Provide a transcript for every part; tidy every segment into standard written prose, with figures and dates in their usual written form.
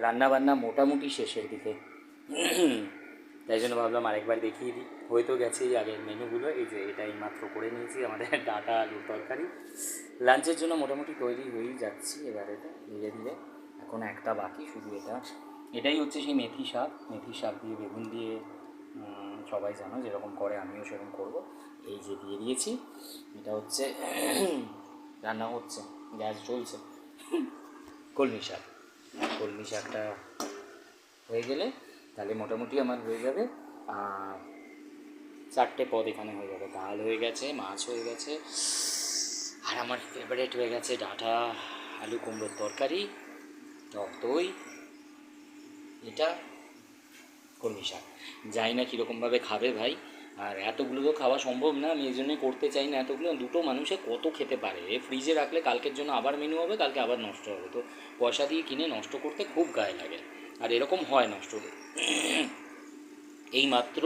রান্নাবান্না মোটামুটি শেষের দিকে, তাই জন্য ভাবলাম আরেকবার দেখিয়ে দিই। হয়তো গেছে এই আগের মেনুগুলো, এই যে এটাই মাত্র করে নিয়েছি আমাদের ডাটা আলুর তরকারি। লাঞ্চের জন্য মোটামুটি তৈরি হয়েই যাচ্ছি এবার, এটা ধীরে ধীরে। এখন একটা বাকি শুধু এটা, এটাই হচ্ছে সেই মেথি শাক। মেথি শাক দিয়ে বেগুন দিয়ে সবাই জানো যেরকম করে, আমিও সেরকম করব। এই যে দিয়ে দিয়েছি, এটা হচ্ছে রান্না হচ্ছে, গ্যাস জ্বলছে। কলমি শাক, কলমি শাকটা হয়ে গেলে তাহলে মোটামুটি আমার হয়ে যাবে 4টে পদ এখানে হয়ে যাবে। ডাল হয়ে গেছে, মাছ হয়ে গেছে, আর আমার ফেভারিট হয়ে গেছে ডাঁটা আলু কুমড়োর তরকারি, টক দই, এটা কলমি শাক। জানি না কীরকমভাবে খাবে ভাই, আর এতগুলো তো খাওয়া সম্ভব না, আমি এই জন্যই করতে চাই না এতগুলো। দুটো মানুষে কত খেতে পারে? ফ্রিজে রাখলে কালকের জন্য আবার মেনু হবে, কালকে আবার নষ্ট হবে, তো পয়সা দিয়ে কিনে নষ্ট করতে খুব গায়ে লাগে। আর এরকম হয় নষ্ট। এই মাত্র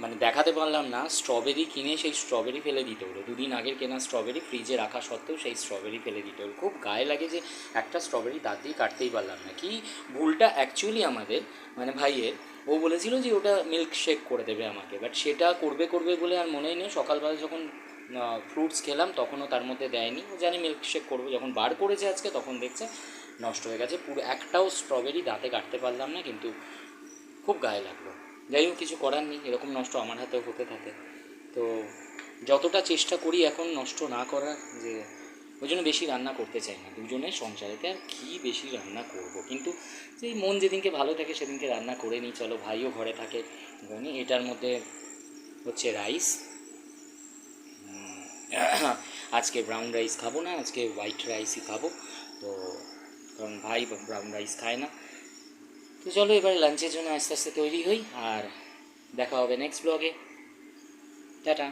মানে দেখাতে পারলাম না, স্ট্রবেরি কিনে সেই স্ট্রবেরি ফেলে দিতে হলো। দুদিন আগের কেনা স্ট্রবেরি ফ্রিজে রাখা সত্ত্বেও সেই স্ট্রবেরি ফেলে দিতে হলো। খুব গায়ে লাগে যে একটা স্ট্রবেরি দাঁত দিয়ে কাটতেই পারলাম না। কি ভুলটা অ্যাকচুয়ালি আমাদের, মানে ভাইয়ের, ও বলেছিল যে ওটা মিল্ক শেক করে দেবে আমাকে, বাট সেটা করবে করবে বলে আর মনেই নেই। সকালবেলা যখন ফ্রুটস খেলাম তখনও তার মধ্যে দেয়নি, ও জানি মিল্ক শেক করবে, যখন বার করেছে আজকে তখন দেখছে নষ্ট হয়ে গেছে পুরো। একটাও স্ট্রবেরি দাঁতে কাটতে পারলাম না, কিন্তু খুব গায়ে লাগলো। যাই হোক, কিছু করার নেই, এরকম নষ্ট আমার হাতেও হতে থাকে। তো যতটা চেষ্টা করি এখন নষ্ট না করার, যে ওই জন্য বেশি রান্না করতে চাই না দুজনের সংসারেতে। আর কী বেশি রান্না করব, কিন্তু সেই মন যেদিনকে ভালো থাকে সেদিনকে রান্না করে নিই। চলো, ভাইও ঘরে থাকে। এটার মধ্যে হচ্ছে রাইস, আজকে ব্রাউন রাইস খাবো না, আজকে হোয়াইট রাইসই খাবো। তো কারণ ভাই ব্রাউন রাইস খায় না। তো চলো এবারে লাঞ্চের জন্য আস্তে আস্তে তৈরি হই, আর দেখা হবে নেক্সট ব্লগে। টাটা।